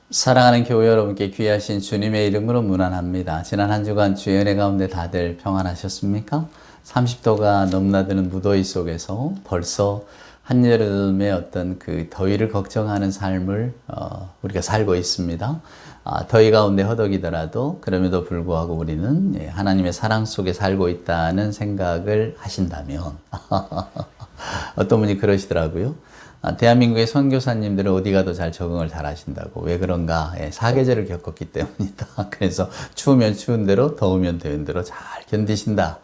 사랑하는 교회 여러분께 귀하신 주님의 이름으로 문안합니다. 지난 한 주간 주의 은혜 가운데 다들 평안하셨습니까? 30도가 넘나드는 무더위 속에서 벌써 한여름의 어떤 그 더위를 걱정하는 삶을 우리가 살고 있습니다. 더위 가운데 허덕이더라도 그럼에도 불구하고 우리는 하나님의 사랑 속에 살고 있다는 생각을 하신다면 어떤 분이 그러시더라고요. 대한민국의 선교사님들은 어디 가도 잘 적응을 잘 하신다고. 왜 그런가? 사계절을 겪었기 때문이다. 그래서 추우면 추운 대로, 더우면 더운 대로 잘 견디신다.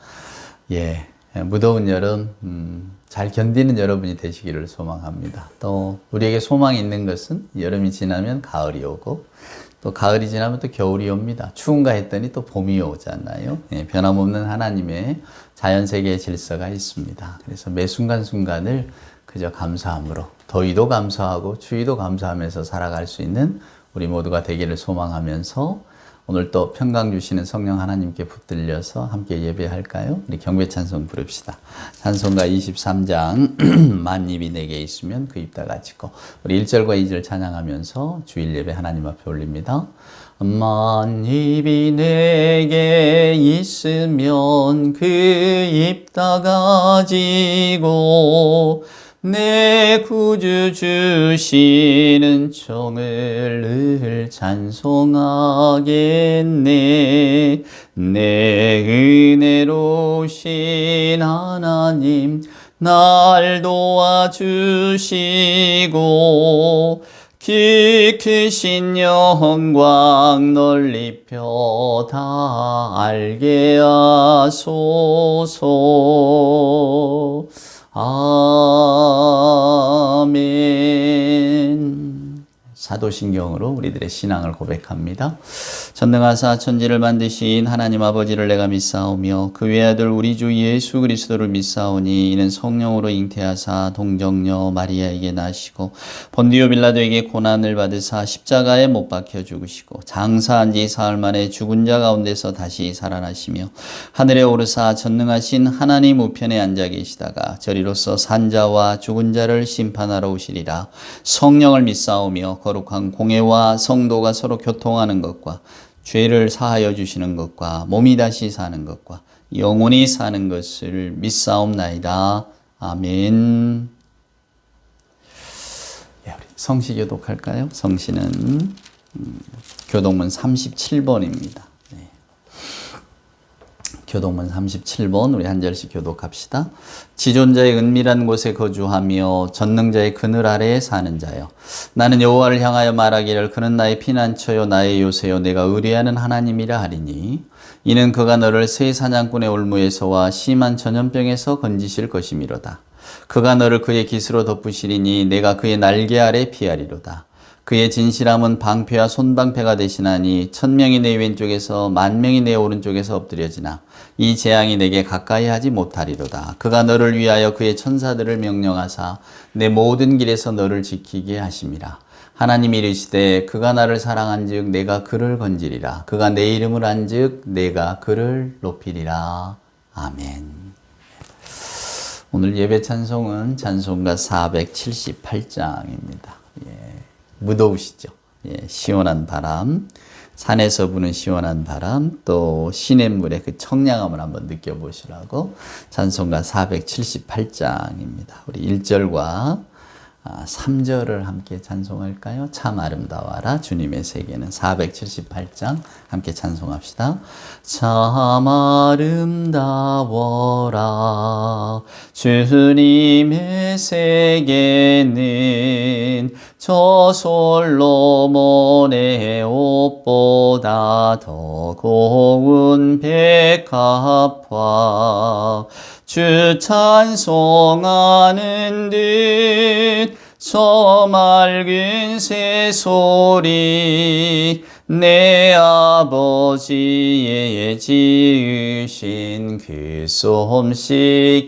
무더운 여름, 잘 견디는 여러분이 되시기를 소망합니다. 또 우리에게 소망이 있는 것은 여름이 지나면 가을이 오고, 또 가을이 지나면 또 겨울이 옵니다. 추운가 했더니 또 봄이 오잖아요. 변함없는 하나님의 자연세계의 질서가 있습니다. 그래서 매 순간순간을 그저 감사함으로, 더위도 감사하고 추위도 감사하면서 살아갈 수 있는 우리 모두가 되기를 소망하면서 오늘 또 평강 주시는 성령 하나님께 붙들려서 함께 예배할까요? 우리 경배 찬송 부릅시다. 찬송가 23장 만입이 내게 있으면 그 입 다 같이고, 우리 1절과 2절 찬양하면서 주일 예배 하나님 앞에 올립니다. 만입이 내게 있으면 그 입 다 가지고 내 구주 주시는 종을 늘 찬송하겠네. 내 은혜로우신 하나님 날 도와주시고 키 크신 영광 널리 펴다 알게 하소서. 아멘. 사도신경으로 우리들의 신앙을 고백합니다. 전능하사 천지를 만드신 하나님 아버지를 내가 믿사오며 그 외아들 우리 주 예수 그리스도를 믿사오니 이는 성령으로 잉태하사 동정녀 마리아에게 나시고 본디오 빌라도에게 고난을 받으사 십자가에 못 박혀 죽으시고 장사한 지 사흘 만에 죽은 자 가운데서 다시 살아나시며 하늘에 오르사 전능하신 하나님 우편에 앉아 계시다가 저리로서 산자와 죽은 자를 심판하러 오시리라. 성령을 믿사오며 거룩한 공회와 성도가 서로 교통하는 것과 죄를 사하여 주시는 것과 몸이 다시 사는 것과 영원히 사는 것을 믿사옵나이다. 아멘. 우리 성시 교독할까요? 성시는 교독문 37번입니다. 교독문 37번 우리 한 절씩 교독합시다. 지존자의 은밀한 곳에 거주하며 전능자의 그늘 아래에 사는 자여, 나는 여호와를 향하여 말하기를 그는 나의 피난처요 나의 요새요 내가 의뢰하는 하나님이라 하리니 이는 그가 너를 새 사냥꾼의 올무에서와 심한 전염병에서 건지실 것이미로다. 그가 너를 그의 깃으로 덮으시리니 내가 그의 날개 아래 피하리로다. 그의 진실함은 방패와 손방패가 되시나니 1000명이 내 왼쪽에서 10,000명이 내 오른쪽에서 엎드려지나 이 재앙이 내게 가까이 하지 못하리로다. 그가 너를 위하여 그의 천사들을 명령하사 내 모든 길에서 너를 지키게 하심이라. 하나님이 이르시되 그가 나를 사랑한즉 내가 그를 건지리라. 그가 내 이름을 안즉 내가 그를 높이리라. 아멘. 오늘 예배 찬송은 찬송가 478장입니다. 무더우시죠? 시원한 바람, 산에서 부는 시원한 바람, 또 시냇물의 그 청량함을 한번 느껴보시라고 찬송가 478장입니다. 우리 1절과 3절을 함께 찬송할까요? 참 아름다워라 주님의 세계는 478장 함께 찬송합시다. 참 아름다워라 주님의 세계는 저 솔로몬의 옷보다 더 고운 백합화 주 찬송하는 듯 저 맑은 새소리 내 아버지의 지으신 그 솜씨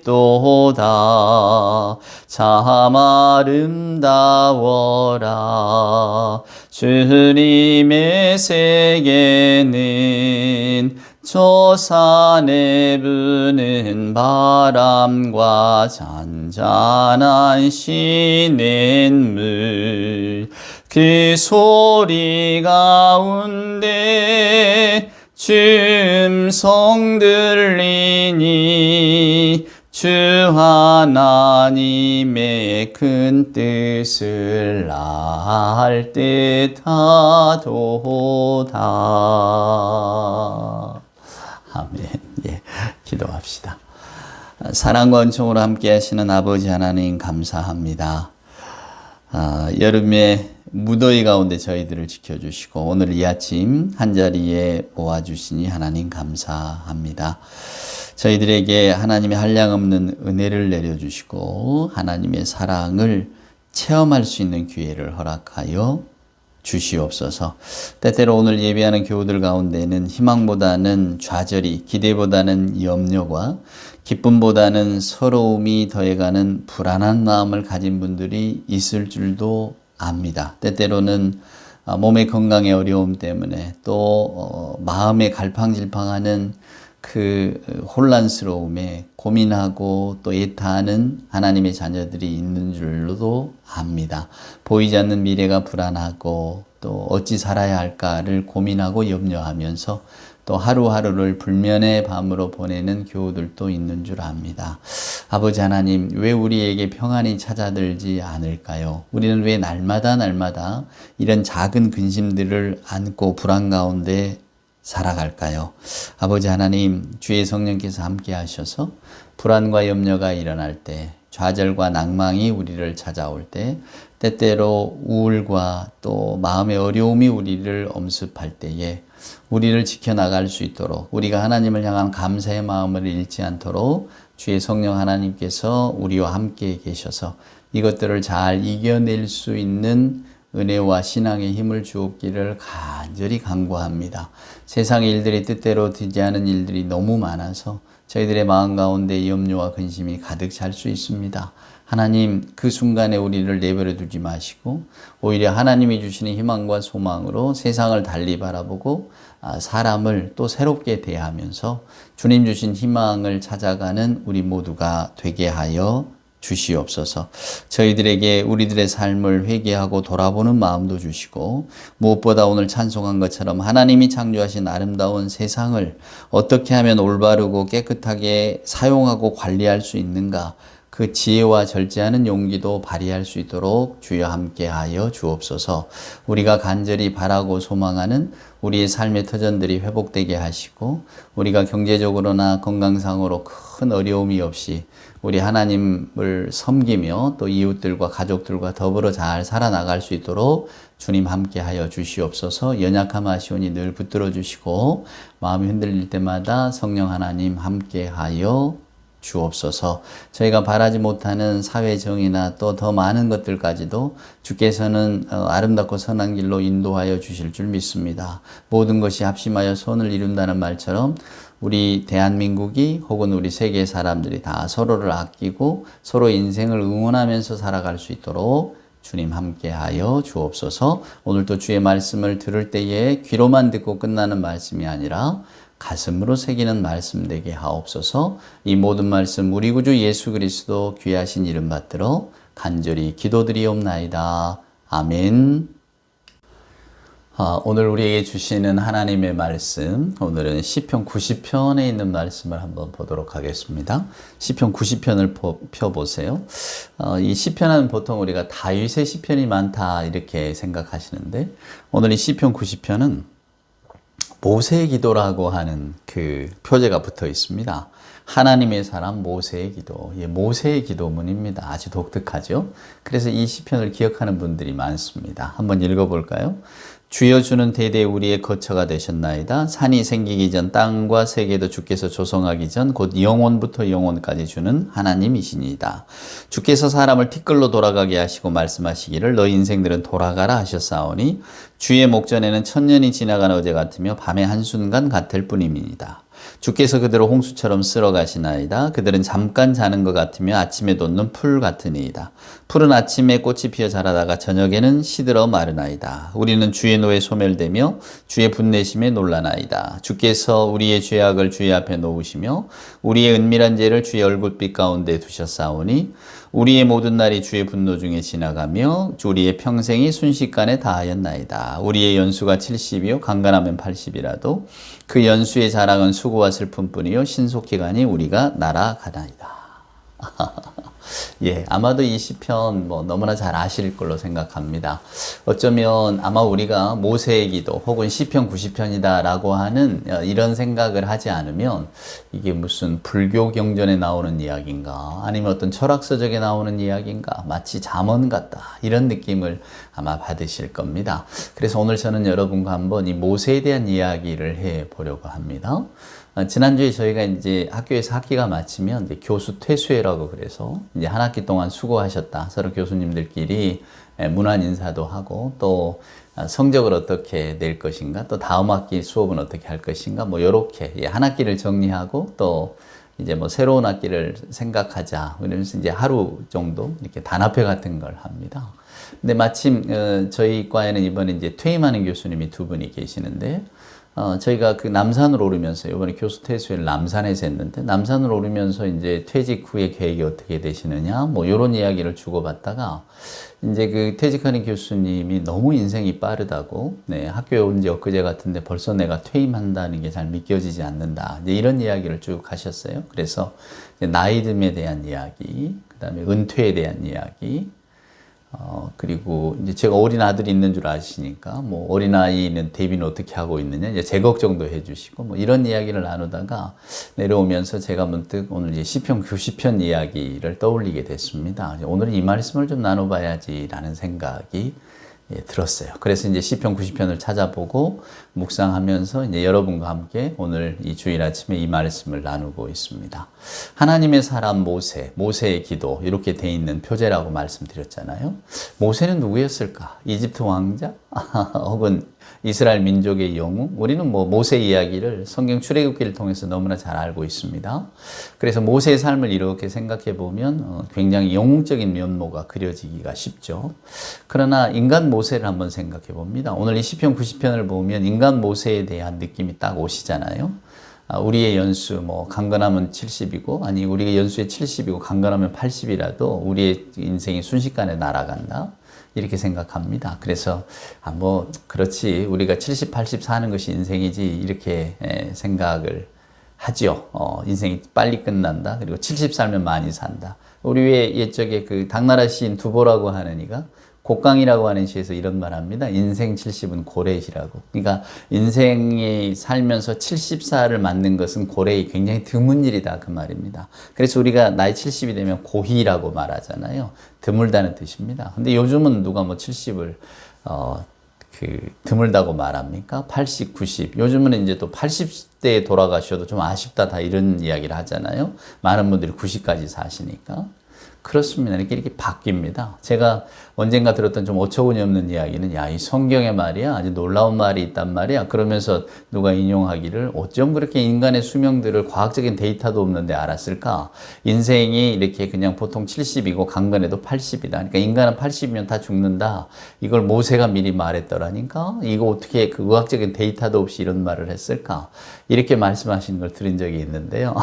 깊도다. 참 아름다워라 주님의 세계는 저 산에 부는 바람과 잔잔한 시냇물 그 소리 가운데 춤성 들리니 주 하나님의 큰 뜻을 알 듯하도다. 아멘. 예, 기도합시다. 사랑과 은총으로 함께 하시는 아버지 하나님 감사합니다. 여름의 무더위 가운데 저희들을 지켜주시고 오늘 이 아침 한자리에 모아주시니 하나님 감사합니다. 저희들에게 하나님의 한량없는 은혜를 내려주시고 하나님의 사랑을 체험할 수 있는 기회를 허락하여 주시옵소서. 때때로 오늘 예배하는 교우들 가운데는 희망보다는 좌절이, 기대보다는 염려과 기쁨보다는 서러움이 더해가는 불안한 마음을 가진 분들이 있을 줄도 압니다. 때때로는 몸의 건강의 어려움 때문에 또 마음에 갈팡질팡하는 그 혼란스러움에 고민하고 또 애타하는 하나님의 자녀들이 있는 줄로도 압니다. 보이지 않는 미래가 불안하고 또 어찌 살아야 할까를 고민하고 염려하면서 또 하루하루를 불면의 밤으로 보내는 교우들도 있는 줄 압니다. 아버지 하나님, 왜 우리에게 평안이 찾아들지 않을까요? 우리는 왜 날마다 이런 작은 근심들을 안고 불안 가운데 살아갈까요? 아버지 하나님, 주의 성령께서 함께 하셔서 불안과 염려가 일어날 때, 좌절과 낭망이 우리를 찾아올 때, 때때로 우울과 또 마음의 어려움이 우리를 엄습할 때에 우리를 지켜나갈 수 있도록, 우리가 하나님을 향한 감사의 마음을 잃지 않도록 주의 성령 하나님께서 우리와 함께 계셔서 이것들을 잘 이겨낼 수 있는 은혜와 신앙의 힘을 주옵기를 간절히 간구합니다. 세상의 일들이 뜻대로 되지 않은 일들이 너무 많아서 저희들의 마음 가운데 염려와 근심이 가득 찰 수 있습니다. 하나님, 그 순간에 우리를 내버려 두지 마시고 오히려 하나님이 주시는 희망과 소망으로 세상을 달리 바라보고 사람을 또 새롭게 대하면서 주님 주신 희망을 찾아가는 우리 모두가 되게 하여 주시옵소서. 저희들에게 우리들의 삶을 회개하고 돌아보는 마음도 주시고 무엇보다 오늘 찬송한 것처럼 하나님이 창조하신 아름다운 세상을 어떻게 하면 올바르고 깨끗하게 사용하고 관리할 수 있는가, 그 지혜와 절제하는 용기도 발휘할 수 있도록 주여 함께하여 주옵소서. 우리가 간절히 바라고 소망하는 우리의 삶의 터전들이 회복되게 하시고 우리가 경제적으로나 건강상으로 큰 어려움이 없이 우리 하나님을 섬기며 또 이웃들과 가족들과 더불어 잘 살아나갈 수 있도록 주님 함께하여 주시옵소서. 연약함 아시오니 늘 붙들어 주시고 마음이 흔들릴 때마다 성령 하나님 함께하여 주옵소서. 저희가 바라지 못하는 사회 정의나 또 더 많은 것들까지도 주께서는 아름답고 선한 길로 인도하여 주실 줄 믿습니다. 모든 것이 합심하여 선을 이룬다는 말처럼 우리 대한민국이 혹은 우리 세계 사람들이 다 서로를 아끼고 서로 인생을 응원하면서 살아갈 수 있도록 주님 함께하여 주옵소서. 오늘도 주의 말씀을 들을 때에 귀로만 듣고 끝나는 말씀이 아니라 가슴으로 새기는 말씀 되게 하옵소서. 이 모든 말씀 우리 구주 예수 그리스도 귀하신 이름 받들어 간절히 기도드리옵나이다. 아멘. 오늘 우리에게 주시는 하나님의 말씀, 오늘은 시편 90편에 있는 말씀을 한번 보도록 하겠습니다. 시편 90편을 펴보세요. 이 시편은 보통 우리가 다윗의 시편이 많다 이렇게 생각하시는데 오늘 이 시편 90편은 모세의 기도라고 하는 그 표제가 붙어 있습니다. 하나님의 사람 모세의 기도, 모세의 기도문입니다. 아주 독특하죠. 그래서 이 시편을 기억하는 분들이 많습니다. 한번 읽어볼까요? 주여 주는 대대 우리의 거처가 되셨나이다. 산이 생기기 전 땅과 세계도 주께서 조성하기 전 곧 영원부터 영원까지 주는 하나님이시니이다. 주께서 사람을 티끌로 돌아가게 하시고 말씀하시기를 너희 인생들은 돌아가라 하셨사오니 주의 목전에는 천년이 지나간 어제 같으며 밤의 한순간 같을 뿐입니다. 주께서 그들을 홍수처럼 쓸어 가시나이다. 그들은 잠깐 자는 것 같으며 아침에 돋는 풀 같으니이다. 풀은 아침에 꽃이 피어 자라다가 저녁에는 시들어 마르나이다. 우리는 주의 노에 소멸되며 주의 분내심에 놀라나이다. 주께서 우리의 죄악을 주의 앞에 놓으시며 우리의 은밀한 죄를 주의 얼굴빛 가운데 두셨사오니 우리의 모든 날이 주의 분노 중에 지나가며 우리의 평생이 순식간에 다하였나이다. 우리의 연수가 70이요 강간하면 80이라도 그 연수의 자랑은 수고와 슬픔뿐이요 신속히가니 우리가 날아가나이다. 예, 아마도 이 시편 너무나 잘 아실 걸로 생각합니다. 어쩌면 아마 우리가 모세의 기도 혹은 시편 90편이다라고 하는 이런 생각을 하지 않으면 이게 무슨 불교 경전에 나오는 이야기인가 아니면 어떤 철학서적에 나오는 이야기인가 마치 잠언 같다 이런 느낌을 아마 받으실 겁니다. 그래서 오늘 저는 여러분과 한번 이 모세에 대한 이야기를 해 보려고 합니다. 지난주에 저희가 이제 학교에서 학기가 마치면 이제 교수 퇴소회라고 그래서 이제 한 학기 동안 수고하셨다. 서로 교수님들끼리 문안 인사도 하고 또 성적을 어떻게 낼 것인가 또 다음 학기 수업은 어떻게 할 것인가 요렇게 한 학기를 정리하고 또 이제 새로운 학기를 생각하자. 그러면서 이제 하루 정도 이렇게 단합회 같은 걸 합니다. 근데 마침 저희 과에는 이번에 이제 퇴임하는 교수님이 두 분이 계시는데 저희가 그 남산을 오르면서 이번에 교수 퇴소회를 남산에서 했는데 남산을 오르면서 이제 퇴직 후의 계획이 어떻게 되시느냐 이런 이야기를 주고받다가 이제 그 퇴직하는 교수님이 너무 인생이 빠르다고 네, 학교에 온 지 엊그제 같은데 벌써 내가 퇴임한다는 게 잘 믿겨지지 않는다 이제 이런 이야기를 쭉 하셨어요. 그래서 나이듦에 대한 이야기, 그 다음에 은퇴에 대한 이야기, 그리고 이제 제가 어린 아들이 있는 줄 아시니까 어린아이는 대비는 어떻게 하고 있느냐 이제 제 걱정도 해주시고 이런 이야기를 나누다가 내려오면서 제가 문득 오늘 이제 시편 90편 이야기를 떠올리게 됐습니다. 오늘은 이 말씀을 좀 나눠봐야지라는 생각이 들었어요. 그래서 이제 시편 90편을 찾아보고 묵상하면서 이제 여러분과 함께 오늘 이 주일 아침에 이 말씀을 나누고 있습니다. 하나님의 사람 모세의 기도 이렇게 돼 있는 표제라고 말씀드렸잖아요. 모세는 누구였을까? 이집트 왕자? 혹은 이스라엘 민족의 영웅? 우리는 모세 이야기를 성경 출애굽기를 통해서 너무나 잘 알고 있습니다. 그래서 모세의 삶을 이렇게 생각해 보면 굉장히 영웅적인 면모가 그려지기가 쉽죠. 그러나 인간 모세를 한번 생각해 봅니다. 오늘 이 시편 90편을 보면 인간 모세에 대한 느낌이 딱 오시잖아요. 우리의 연수 강건하면 70이고 아니 우리의 연수에 70이고 강건하면 80이라도 우리의 인생이 순식간에 날아간다. 이렇게 생각합니다. 그래서 그렇지 우리가 70, 80 사는 것이 인생이지 이렇게 생각을 하죠. 인생이 빨리 끝난다. 그리고 70 살면 많이 산다. 우리 왜 옛적에 그 당나라 시인 두보라고 하는 이가 곡강이라고 하는 시에서 이런 말 합니다. 인생 70은 고래시라고. 그러니까 인생이 살면서 70살을 맞는 것은 고래이 굉장히 드문 일이다 그 말입니다. 그래서 우리가 나이 70이 되면 고희라고 말하잖아요. 드물다는 뜻입니다. 근데 요즘은 누가 70을 드물다고 말합니까? 80, 90. 요즘은 이제 또 80대에 돌아가셔도 좀 아쉽다 다 이런 이야기를 하잖아요. 많은 분들이 90까지 사시니까. 그렇습니다. 이렇게 바뀝니다. 제가 언젠가 들었던 좀 어처구니 없는 이야기는 이 성경에 말이야 아주 놀라운 말이 있단 말이야. 그러면서 누가 인용하기를 어쩜 그렇게 인간의 수명들을 과학적인 데이터도 없는데 알았을까? 인생이 이렇게 그냥 보통 70이고 강건해도 80이다. 그러니까 인간은 80이면 다 죽는다. 이걸 모세가 미리 말했더라니까? 이거 어떻게 그 의학적인 데이터도 없이 이런 말을 했을까? 이렇게 말씀하시는 걸 들은 적이 있는데요.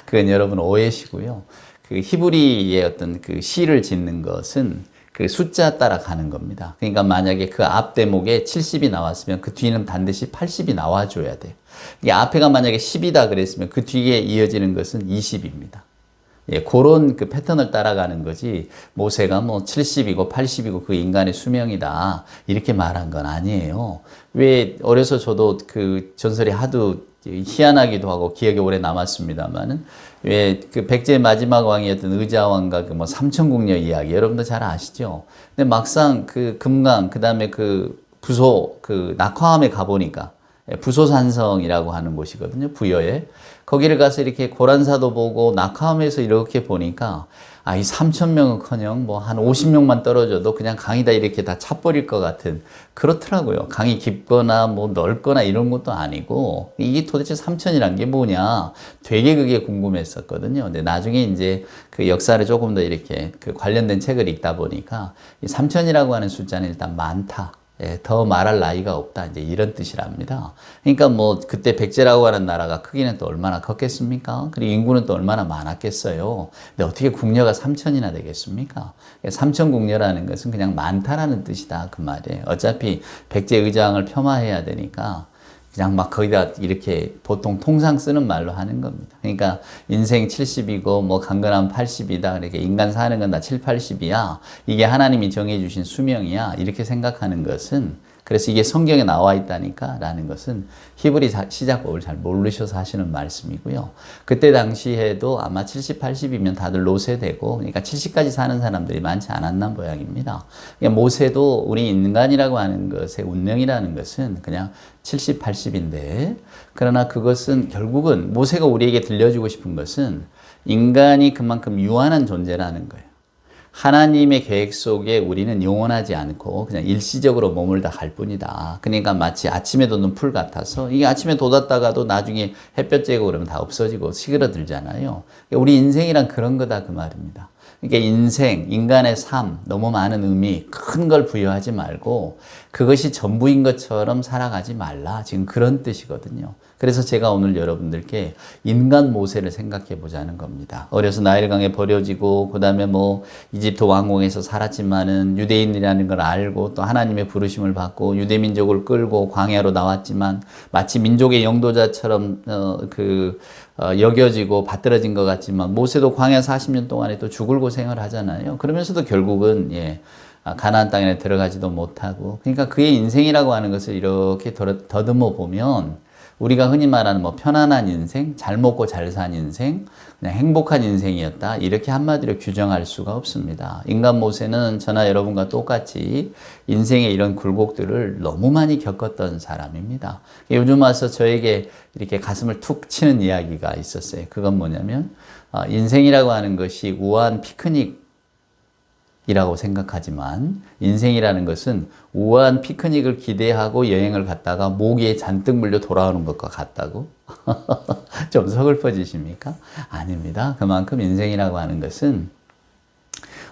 그건 여러분 오해시고요. 그 히브리의 어떤 그 시를 짓는 것은 그 숫자 따라 가는 겁니다. 그러니까 만약에 그 앞 대목에 70이 나왔으면 그 뒤는 반드시 80이 나와줘야 돼요. 이게 앞에가 만약에 10이다 그랬으면 그 뒤에 이어지는 것은 20입니다. 예, 그런 그 패턴을 따라가는 거지 모세가 70이고 80이고 그 인간의 수명이다 이렇게 말한 건 아니에요. 왜 어려서 저도 그 전설이 하도 희한하기도 하고 기억에 오래 남았습니다만은 왜 그 백제의 마지막 왕이었던 의자왕과 그 삼천궁녀 이야기 여러분도 잘 아시죠? 근데 막상 그 금강 그다음에 그 부소 그 낙화암에 가보니까 부소산성이라고 하는 곳이거든요. 부여에. 거기를 가서 이렇게 고란사도 보고 낙하암에서 이렇게 보니까 이 3,000명은커녕 한 50명만 떨어져도 그냥 강이 다 이렇게 다 차버릴 것 같은 그렇더라고요. 강이 깊거나 넓거나 이런 것도 아니고 이게 도대체 3,000이란 게 뭐냐 되게 그게 궁금했었거든요. 근데 나중에 이제 그 역사를 조금 더 이렇게 그 관련된 책을 읽다 보니까 이 3,000이라고 하는 숫자는 일단 많다. 예, 더 말할 나이가 없다. 이제 이런 뜻이랍니다. 그러니까 뭐 그때 백제라고 하는 나라가 크기는 또 얼마나 컸겠습니까? 그리고 인구는 또 얼마나 많았겠어요. 근데 어떻게 궁녀가 3천이나 되겠습니까? 3천 궁녀라는 것은 그냥 많다라는 뜻이다. 그 말이에요. 어차피 백제 의장을 폄하해야 되니까 그냥 막 거기다 이렇게 보통 통상 쓰는 말로 하는 겁니다. 그러니까 인생 70이고 뭐 강건하면 80이다. 그러니까 인간 사는 건 다 7, 80이야. 이게 하나님이 정해주신 수명이야. 이렇게 생각하는 것은 그래서 이게 성경에 나와 있다니까 라는 것은 히브리 시작법을 잘 모르셔서 하시는 말씀이고요. 그때 당시에도 아마 70, 80이면 다들 노쇠되고 그러니까 70까지 사는 사람들이 많지 않았나 모양입니다. 그러니까 모세도 우리 인간이라고 하는 것의 운명이라는 것은 그냥 70, 80인데 그러나 그것은 결국은 모세가 우리에게 들려주고 싶은 것은 인간이 그만큼 유한한 존재라는 거예요. 하나님의 계획 속에 우리는 영원하지 않고 그냥 일시적으로 머물다 갈 뿐이다. 그러니까 마치 아침에 돋는 풀 같아서 이게 아침에 돋았다가도 나중에 햇볕 쬐고 그러면 다 없어지고 시그러들잖아요. 우리 인생이란 그런 거다 그 말입니다. 그러니까 인생, 인간의 삶, 너무 많은 의미, 큰 걸 부여하지 말고 그것이 전부인 것처럼 살아가지 말라. 지금 그런 뜻이거든요. 그래서 제가 오늘 여러분들께 인간 모세를 생각해 보자는 겁니다. 어려서 나일강에 버려지고 그 다음에 뭐 이집트 왕궁에서 살았지만은 유대인이라는 걸 알고 또 하나님의 부르심을 받고 유대민족을 끌고 광야로 나왔지만 마치 민족의 영도자처럼 여겨지고 받들어진 것 같지만 모세도 광야 40년 동안에 또 죽을 고생을 하잖아요. 그러면서도 결국은 가나안 땅에 들어가지도 못하고 그러니까 그의 인생이라고 하는 것을 이렇게 더듬어 보면 우리가 흔히 말하는 뭐 편안한 인생, 잘 먹고 잘 산 인생, 그냥 행복한 인생이었다. 이렇게 한마디로 규정할 수가 없습니다. 인간 모세는 저나 여러분과 똑같이 인생의 이런 굴곡들을 너무 많이 겪었던 사람입니다. 요즘 와서 저에게 이렇게 가슴을 툭 치는 이야기가 있었어요. 그건 뭐냐면 인생이라고 하는 것이 우아한 피크닉 이라고 생각하지만 인생이라는 것은 우아한 피크닉을 기대하고 여행을 갔다가 모기에 잔뜩 물려 돌아오는 것과 같다고? 좀 서글퍼지십니까? 아닙니다. 그만큼 인생이라고 하는 것은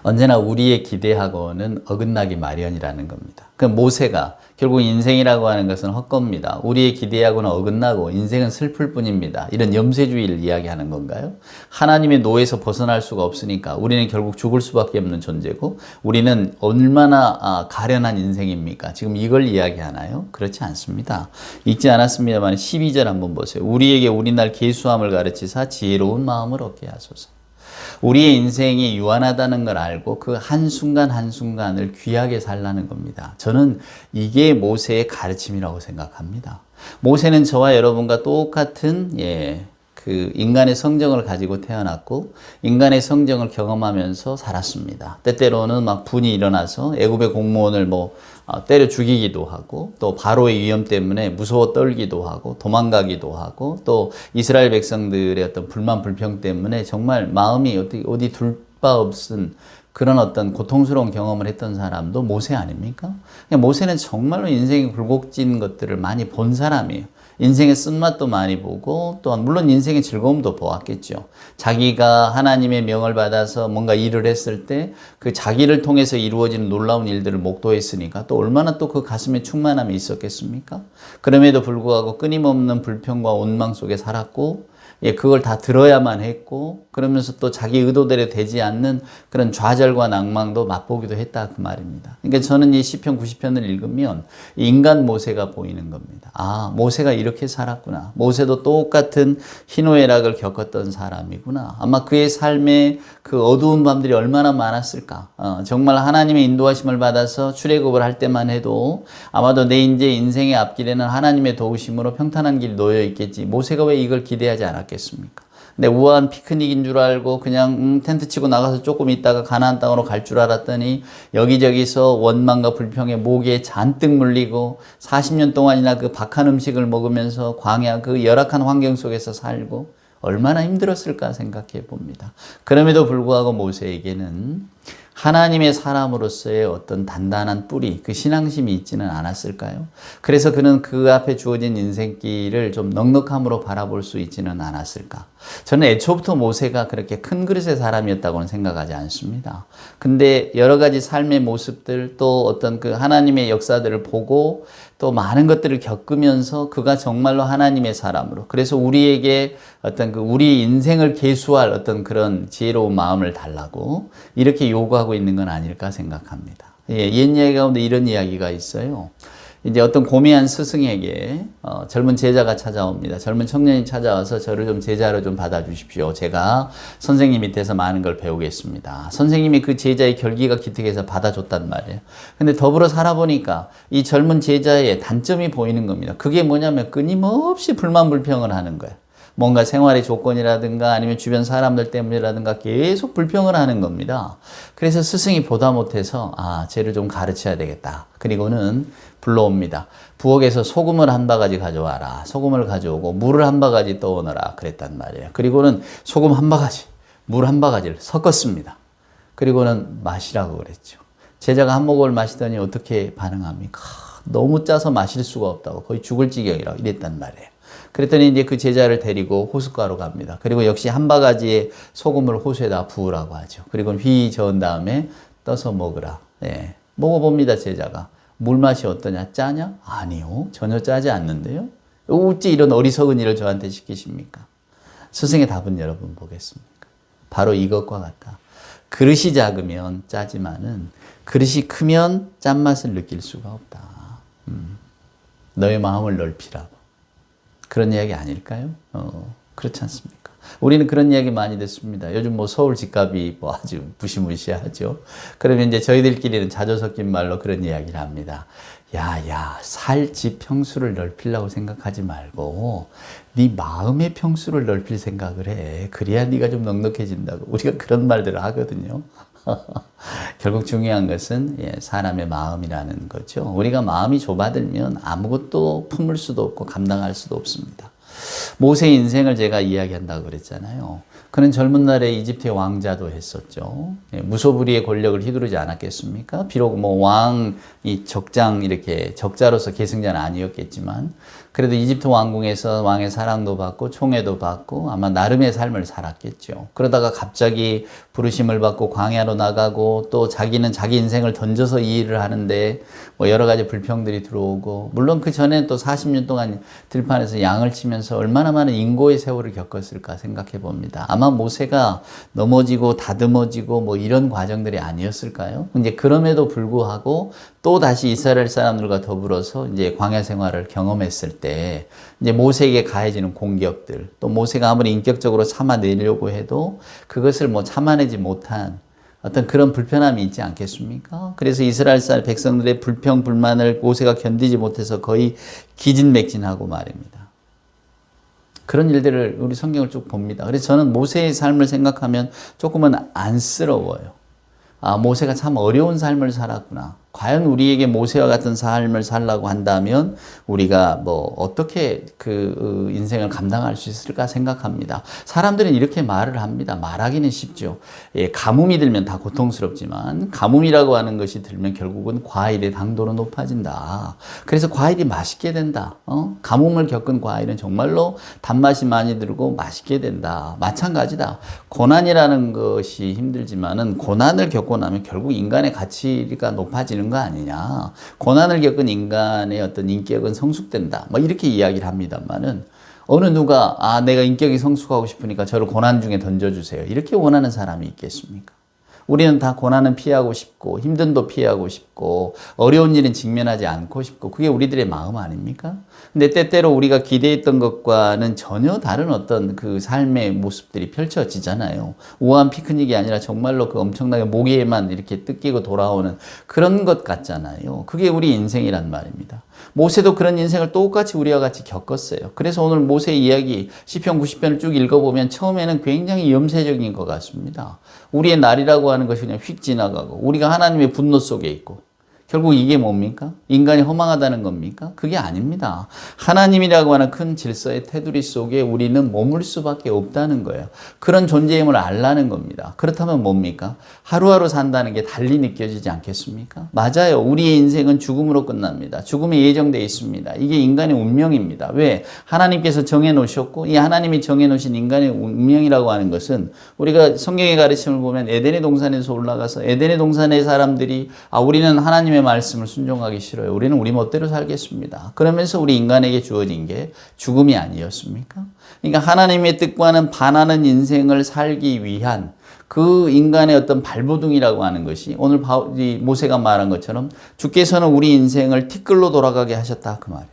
언제나 우리의 기대하고는 어긋나기 마련이라는 겁니다. 그 모세가 결국 인생이라고 하는 것은 헛겁니다. 우리의 기대하고는 어긋나고 인생은 슬플 뿐입니다. 이런 염세주의를 이야기하는 건가요? 하나님의 노에서 벗어날 수가 없으니까 우리는 결국 죽을 수밖에 없는 존재고 우리는 얼마나 가련한 인생입니까? 지금 이걸 이야기하나요? 그렇지 않습니다. 읽지 않았습니다만 12절 한번 보세요. 우리에게 우리날 계수함을 가르치사 지혜로운 마음을 얻게 하소서. 우리의 인생이 유한하다는 걸 알고 그 한순간 한순간을 귀하게 살라는 겁니다. 저는 이게 모세의 가르침이라고 생각합니다. 모세는 저와 여러분과 똑같은 그 인간의 성정을 가지고 태어났고 인간의 성정을 경험하면서 살았습니다. 때때로는 막 분이 일어나서 애굽의 공무원을 때려 죽이기도 하고 또 바로의 위험 때문에 무서워 떨기도 하고 도망가기도 하고 또 이스라엘 백성들의 어떤 불만 불평 때문에 정말 마음이 어디 둘 바 없은 그런 어떤 고통스러운 경험을 했던 사람도 모세 아닙니까? 모세는 정말로 인생의 굴곡진 것들을 많이 본 사람이에요. 인생의 쓴맛도 많이 보고 또한 물론 인생의 즐거움도 보았겠죠. 자기가 하나님의 명을 받아서 뭔가 일을 했을 때 그 자기를 통해서 이루어지는 놀라운 일들을 목도했으니까 또 얼마나 또 그 가슴에 충만함이 있었겠습니까? 그럼에도 불구하고 끊임없는 불평과 원망 속에 살았고 그걸 다 들어야만 했고 그러면서 또 자기 의도대로 되지 않는 그런 좌절과 낭망도 맛보기도 했다 그 말입니다. 그러니까 저는 이 시편 90편을 읽으면 인간 모세가 보이는 겁니다. 아, 모세가 이렇게 살았구나. 모세도 똑같은 희노애락을 겪었던 사람이구나. 아마 그의 삶에 그 어두운 밤들이 얼마나 많았을까. 정말 하나님의 인도하심을 받아서 출애굽을 할 때만 해도 아마도 내 이제 인생의 앞길에는 하나님의 도우심으로 평탄한 길이 놓여 있겠지. 모세가 왜 이걸 기대하지 않았겠습니까? 근데 우아한 피크닉인 줄 알고 그냥 텐트 치고 나가서 조금 있다가 가나안 땅으로 갈 줄 알았더니 여기저기서 원망과 불평에 모기에 잔뜩 물리고 40년 동안이나 그 박한 음식을 먹으면서 광야 그 열악한 환경 속에서 살고 얼마나 힘들었을까 생각해 봅니다. 그럼에도 불구하고 모세에게는 하나님의 사람으로서의 어떤 단단한 뿌리, 그 신앙심이 있지는 않았을까요? 그래서 그는 그 앞에 주어진 인생길을 좀 넉넉함으로 바라볼 수 있지는 않았을까? 저는 애초부터 모세가 그렇게 큰 그릇의 사람이었다고는 생각하지 않습니다. 근데 여러 가지 삶의 모습들 또 어떤 그 하나님의 역사들을 보고 또 많은 것들을 겪으면서 그가 정말로 하나님의 사람으로 그래서 우리에게 어떤 그 우리 인생을 계수할 어떤 그런 지혜로운 마음을 달라고 이렇게 요구하고 있는 건 아닐까 생각합니다. 옛 이야기 가운데 이런 이야기가 있어요. 이제 어떤 고매한 스승에게 젊은 제자가 찾아옵니다. 젊은 청년이 찾아와서 저를 좀 제자로 좀 받아주십시오. 제가 선생님 밑에서 많은 걸 배우겠습니다. 선생님이 그 제자의 결기가 기특해서 받아줬단 말이에요. 근데 더불어 살아보니까 이 젊은 제자의 단점이 보이는 겁니다. 그게 뭐냐면 끊임없이 불만불평을 하는 거예요. 뭔가 생활의 조건이라든가 아니면 주변 사람들 때문이라든가 계속 불평을 하는 겁니다. 그래서 스승이 보다 못해서 쟤를 좀 가르쳐야 되겠다. 그리고는 불러옵니다. 부엌에서 소금을 한 바가지 가져와라. 소금을 가져오고 물을 한 바가지 떠오너라. 그랬단 말이에요. 그리고는 소금 한 바가지, 물 한 바가지를 섞었습니다. 그리고는 마시라고 그랬죠. 제자가 한 모금을 마시더니 어떻게 반응합니까? 너무 짜서 마실 수가 없다고 거의 죽을 지경이라고 이랬단 말이에요. 그랬더니 이제 그 제자를 데리고 호숫가로 갑니다. 그리고 역시 한 바가지의 소금을 호수에다 부으라고 하죠. 그리고 휘 저은 다음에 떠서 먹으라. 예. 먹어봅니다, 제자가. 물 맛이 어떠냐? 짜냐? 아니요. 전혀 짜지 않는데요. 어찌 이런 어리석은 일을 저한테 시키십니까? 스승의 답은 여러분 보겠습니까? 바로 이것과 같다. 그릇이 작으면 짜지만은 그릇이 크면 짠맛을 느낄 수가 없다. 너의 마음을 넓히라고. 그런 이야기 아닐까요? 그렇지 않습니까? 우리는 그런 이야기 많이 듣습니다. 요즘 뭐 서울 집값이 뭐 아주 무시무시하죠. 그러면 이제 저희들끼리는 자주 섞인 말로 그런 이야기를 합니다. 야, 살 집 평수를 넓히려고 생각하지 말고 네 마음의 평수를 넓힐 생각을 해. 그래야 네가 좀 넉넉해진다고. 우리가 그런 말들을 하거든요. 결국 중요한 것은 사람의 마음이라는 거죠. 우리가 마음이 좁아들면 아무것도 품을 수도 없고 감당할 수도 없습니다. 모세의 인생을 제가 이야기한다고 그랬잖아요. 그는 젊은 날에 이집트의 왕자도 했었죠. 무소불위의 권력을 휘두르지 않았겠습니까? 비록 뭐 왕이 이렇게 적자로서 계승자는 아니었겠지만 그래도 이집트 왕궁에서 왕의 사랑도 받고 총애도 받고 아마 나름의 삶을 살았겠죠. 그러다가 갑자기 부르심을 받고 광야로 나가고 또 자기는 자기 인생을 던져서 이 일을 하는데 뭐 여러 가지 불평들이 들어오고 물론 그 전에 또 40년 동안 들판에서 양을 치면서 얼마나 많은 인고의 세월을 겪었을까 생각해 봅니다. 아마 모세가 넘어지고 다듬어지고 뭐 이런 과정들이 아니었을까요? 이제 그럼에도 불구하고 또 다시 이스라엘 사람들과 더불어서 이제 광야 생활을 경험했을 때 이제 모세에게 가해지는 공격들 또 모세가 아무리 인격적으로 참아내려고 해도 그것을 뭐 참아내지 못한 어떤 그런 불편함이 있지 않겠습니까? 그래서 이스라엘 백성들의 불평, 불만을 모세가 견디지 못해서 거의 기진맥진하고 말입니다. 그런 일들을 우리 성경을 쭉 봅니다. 그래서 저는 모세의 삶을 생각하면 조금은 안쓰러워요. 모세가 참 어려운 삶을 살았구나. 과연 우리에게 모세와 같은 삶을 살라고 한다면 우리가 뭐 어떻게 그 인생을 감당할 수 있을까 생각합니다. 사람들은 이렇게 말을 합니다. 말하기는 쉽죠. 가뭄이 들면 다 고통스럽지만 가뭄이라고 하는 것이 들면 결국은 과일의 당도로 높아진다. 그래서 과일이 맛있게 된다. 가뭄을 겪은 과일은 정말로 단맛이 많이 들고 맛있게 된다. 마찬가지다. 고난이라는 것이 힘들지만은 고난을 겪고 나면 결국 인간의 가치가 높아지는 거 아니냐. 고난을 겪은 인간의 어떤 인격은 성숙된다. 뭐 이렇게 이야기를 합니다만은 어느 누가 내가 인격이 성숙하고 싶으니까 저를 고난 중에 던져주세요. 이렇게 원하는 사람이 있겠습니까? 우리는 다 고난은 피하고 싶고 힘듦도 피하고 싶고 어려운 일은 직면하지 않고 싶고 그게 우리들의 마음 아닙니까? 근데 때때로 우리가 기대했던 것과는 전혀 다른 어떤 그 삶의 모습들이 펼쳐지잖아요. 우아한 피크닉이 아니라 정말로 그 엄청나게 모기에만 이렇게 뜯기고 돌아오는 그런 것 같잖아요. 그게 우리 인생이란 말입니다. 모세도 그런 인생을 똑같이 우리와 같이 겪었어요. 그래서 오늘 모세의 이야기 시편 90편을 쭉 읽어보면 처음에는 굉장히 염세적인 것 같습니다. 우리의 날이라고 하는 것이 그냥 휙 지나가고 우리가 하나님의 분노 속에 있고 결국 이게 뭡니까? 인간이 허망하다는 겁니까? 그게 아닙니다. 하나님이라고 하는 큰 질서의 테두리 속에 우리는 머물 수밖에 없다는 거예요. 그런 존재임을 알라는 겁니다. 그렇다면 뭡니까? 하루하루 산다는 게 달리 느껴지지 않겠습니까? 맞아요. 우리의 인생은 죽음으로 끝납니다. 죽음이 예정되어 있습니다. 이게 인간의 운명입니다. 왜? 하나님께서 정해놓으셨고 이 하나님이 정해놓으신 인간의 운명이라고 하는 것은 우리가 성경의 가르침을 보면 에덴의 동산에서 올라가서 에덴의 동산의 사람들이 우리는 하나님의 말씀을 순종하기 싫어요. 우리는 우리 멋대로 살겠습니다. 그러면서 우리 인간에게 주어진 게 죽음이 아니었습니까? 그러니까 하나님의 뜻과는 반하는 인생을 살기 위한 그 인간의 어떤 발버둥이라고 하는 것이 오늘 모세가 말한 것처럼 주께서는 우리 인생을 티끌로 돌아가게 하셨다 그 말이에요.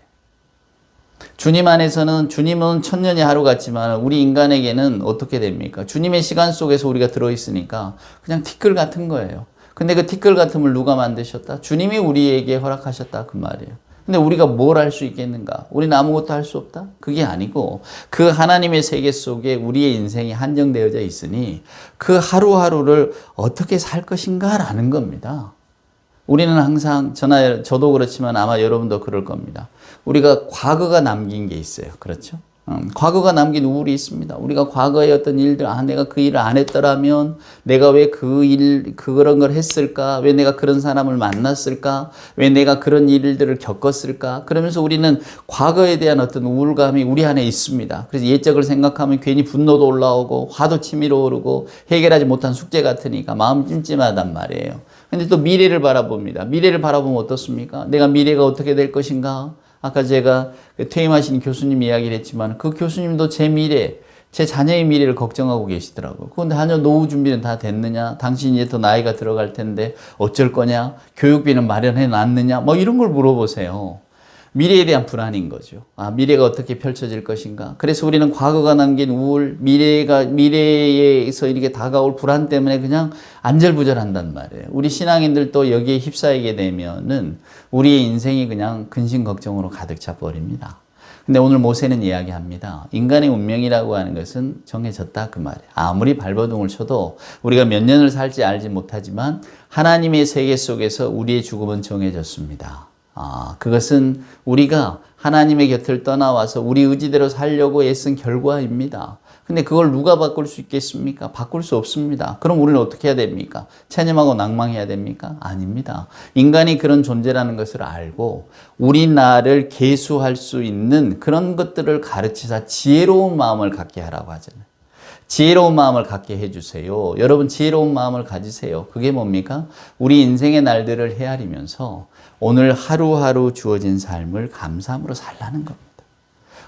주님 안에서는 주님은 천년이 하루 같지만 우리 인간에게는 어떻게 됩니까? 주님의 시간 속에서 우리가 들어있으니까 그냥 티끌 같은 거예요. 근데 그 티끌 같음을 누가 만드셨다? 주님이 우리에게 허락하셨다 그 말이에요. 근데 우리가 뭘 할 수 있겠는가? 우리는 아무것도 할 수 없다? 그게 아니고 그 하나님의 세계 속에 우리의 인생이 한정되어져 있으니 그 하루하루를 어떻게 살 것인가라는 겁니다. 우리는 항상 저도 그렇지만 아마 여러분도 그럴 겁니다. 우리가 과거가 남긴 게 있어요. 그렇죠? 과거가 남긴 우울이 있습니다. 우리가 과거의 어떤 일들, 내가 그 일을 안 했더라면 내가 왜 그런 걸 했을까? 왜 내가 그런 사람을 만났을까? 왜 내가 그런 일들을 겪었을까? 그러면서 우리는 과거에 대한 어떤 우울감이 우리 안에 있습니다. 그래서 옛적을 생각하면 괜히 분노도 올라오고 화도 치밀어 오르고 해결하지 못한 숙제 같으니까 마음 찜찜하단 말이에요. 근데 또 미래를 바라봅니다. 미래를 바라보면 어떻습니까? 내가 미래가 어떻게 될 것인가? 아까 제가 퇴임하신 교수님 이야기를 했지만 그 교수님도 제 미래, 제 자녀의 미래를 걱정하고 계시더라고요. 그런데 자녀 노후 준비는 다 됐느냐? 당신이 이제 더 나이가 들어갈 텐데 어쩔 거냐? 교육비는 마련해 놨느냐? 뭐 이런 걸 물어보세요. 미래에 대한 불안인 거죠. 미래가 어떻게 펼쳐질 것인가. 그래서 우리는 과거가 남긴 우울, 미래에서 이렇게 다가올 불안 때문에 그냥 안절부절한단 말이에요. 우리 신앙인들도 여기에 휩싸이게 되면은 우리의 인생이 그냥 근심 걱정으로 가득 차 버립니다. 근데 오늘 모세는 이야기합니다. 인간의 운명이라고 하는 것은 정해졌다 그 말이에요. 아무리 발버둥을 쳐도 우리가 몇 년을 살지 알지 못하지만 하나님의 세계 속에서 우리의 죽음은 정해졌습니다. 그것은 우리가 하나님의 곁을 떠나와서 우리 의지대로 살려고 애쓴 결과입니다. 근데 그걸 누가 바꿀 수 있겠습니까? 바꿀 수 없습니다. 그럼 우리는 어떻게 해야 됩니까? 체념하고 낭망해야 됩니까? 아닙니다. 인간이 그런 존재라는 것을 알고 우리 나를 계수할 수 있는 그런 것들을 가르치사 지혜로운 마음을 갖게 하라고 하잖아요. 지혜로운 마음을 갖게 해주세요. 여러분 지혜로운 마음을 가지세요. 그게 뭡니까? 우리 인생의 날들을 헤아리면서 오늘 하루하루 주어진 삶을 감사함으로 살라는 겁니다.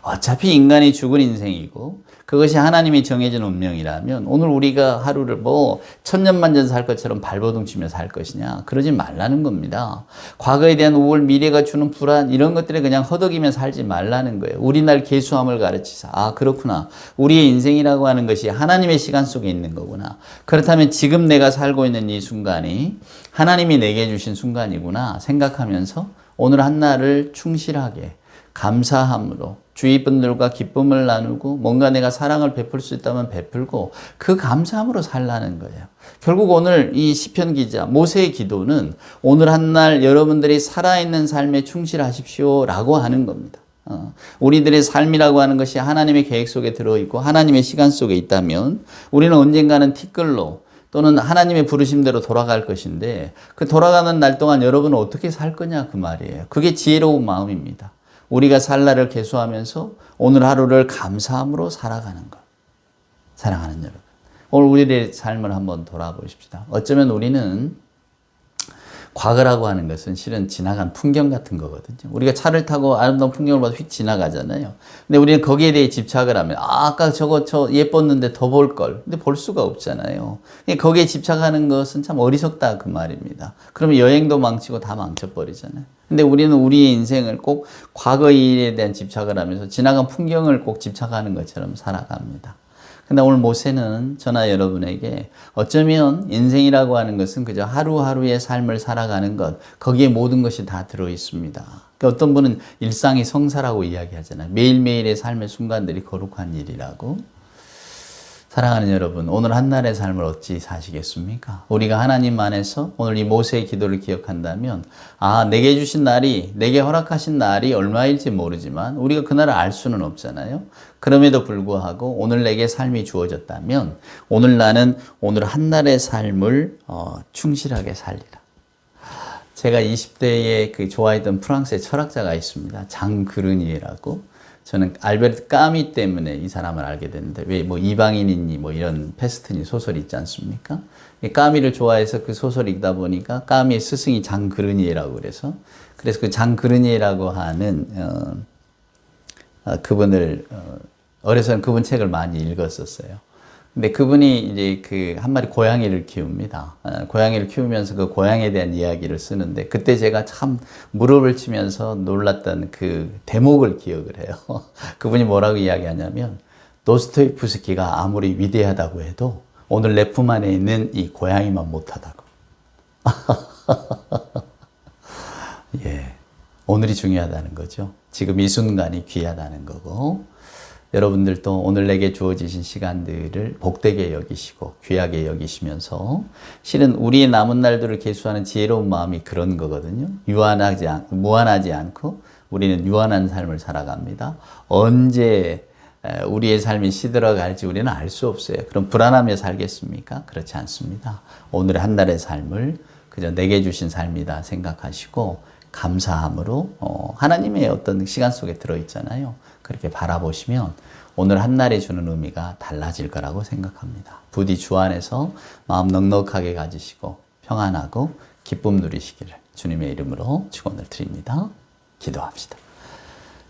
어차피 인간이 죽은 인생이고 그것이 하나님이 정해진 운명이라면 오늘 우리가 하루를 천년만년 살 것처럼 발버둥 치며 살 것이냐 그러지 말라는 겁니다. 과거에 대한 우울, 미래가 주는 불안 이런 것들에 그냥 허덕이며 살지 말라는 거예요. 우리 날 계수함을 가르치사 그렇구나. 우리의 인생이라고 하는 것이 하나님의 시간 속에 있는 거구나. 그렇다면 지금 내가 살고 있는 이 순간이 하나님이 내게 주신 순간이구나 생각하면서 오늘 한 날을 충실하게 감사함으로 주위 분들과 기쁨을 나누고 뭔가 내가 사랑을 베풀 수 있다면 베풀고 그 감사함으로 살라는 거예요. 결국 오늘 이 시편 기자 모세의 기도는 오늘 한 날 여러분들이 살아있는 삶에 충실하십시오 라고 하는 겁니다. 우리들의 삶이라고 하는 것이 하나님의 계획 속에 들어있고 하나님의 시간 속에 있다면 우리는 언젠가는 티끌로 또는 하나님의 부르심대로 돌아갈 것인데 그 돌아가는 날 동안 여러분은 어떻게 살 거냐 그 말이에요. 그게 지혜로운 마음입니다. 우리가 살 날을 계수하면서 오늘 하루를 감사함으로 살아가는 것. 사랑하는 여러분. 오늘 우리의 삶을 한번 돌아보십시다. 어쩌면 우리는 과거라고 하는 것은 실은 지나간 풍경 같은 거거든요. 우리가 차를 타고 아름다운 풍경을 봐도 휙 지나가잖아요. 근데 우리는 거기에 대해 집착을 하면 아까 저 예뻤는데 더 볼 걸. 근데 볼 수가 없잖아요. 거기에 집착하는 것은 참 어리석다 그 말입니다. 그러면 여행도 망치고 다 망쳐버리잖아요. 근데 우리는 우리의 인생을 꼭 과거의 일에 대한 집착을 하면서 지나간 풍경을 꼭 집착하는 것처럼 살아갑니다. 근데 오늘 모세는 저나 여러분에게 어쩌면 인생이라고 하는 것은 그저 하루하루의 삶을 살아가는 것, 거기에 모든 것이 다 들어있습니다. 어떤 분은 일상이 성사라고 이야기하잖아요. 매일매일의 삶의 순간들이 거룩한 일이라고. 사랑하는 여러분, 오늘 한날의 삶을 어찌 사시겠습니까? 우리가 하나님 안에서 오늘 이 모세의 기도를 기억한다면, 내게 주신 날이, 내게 허락하신 날이 얼마일지 모르지만 우리가 그날을 알 수는 없잖아요. 그럼에도 불구하고 오늘 내게 삶이 주어졌다면 오늘 나는 오늘 한날의 삶을 충실하게 살리라. 제가 20대에 좋아했던 프랑스의 철학자가 있습니다. 장 그르니에라고. 저는 알베르트 까미 때문에 이 사람을 알게 됐는데, 왜 이방인이니 이런 페스트니 소설이 있지 않습니까? 까미를 좋아해서 그 소설을 읽다 보니까 까미의 스승이 장 그르니에라고 그래서 그 장 그르니에라고 하는 그분을 어려서는 그분 책을 많이 읽었었어요. 근데 그분이 이제 한 마리 고양이를 키웁니다. 고양이를 키우면서 그 고양이에 대한 이야기를 쓰는데, 그때 제가 참 무릎을 치면서 놀랐던 그 대목을 기억을 해요. 그분이 뭐라고 이야기하냐면, 도스토옙스키가 아무리 위대하다고 해도 오늘 내 품 안에 있는 이 고양이만 못하다고. 예, 오늘이 중요하다는 거죠. 지금 이 순간이 귀하다는 거고, 여러분들도 오늘 내게 주어지신 시간들을 복되게 여기시고 귀하게 여기시면서, 실은 우리의 남은 날들을 계수하는 지혜로운 마음이 그런 거거든요. 무한하지 않고 우리는 유한한 삶을 살아갑니다. 언제 우리의 삶이 시들어갈지 우리는 알 수 없어요. 그럼 불안하며 살겠습니까? 그렇지 않습니다. 오늘의 한 달의 삶을 그저 내게 주신 삶이다 생각하시고 감사함으로 하나님의 어떤 시간 속에 들어있잖아요. 그렇게 바라보시면 오늘 한날이 주는 의미가 달라질 거라고 생각합니다. 부디 주 안에서 마음 넉넉하게 가지시고 평안하고 기쁨 누리시기를 주님의 이름으로 축원을 드립니다. 기도합시다.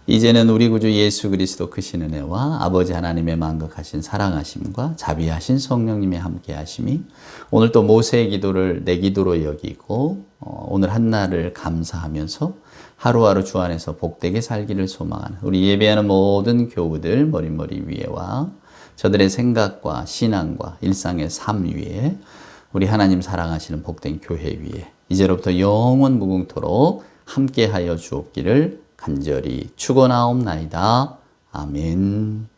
이제는 우리 구주 예수 그리스도 크신 은혜와 아버지 하나님의 만극하신 사랑하심과 자비하신 성령님의 함께하심이 오늘 또 모세의 기도를 내 기도로 여기고 오늘 한날을 감사하면서 하루하루 주 안에서 복되게 살기를 소망하는 우리 예배하는 모든 교우들 머릿머리 위에와 저들의 생각과 신앙과 일상의 삶 위에 우리 하나님 사랑하시는 복된 교회 위에 이제로부터 영원 무궁토록 함께하여 주옵기를 간절히 축원하옵나이다. 아멘.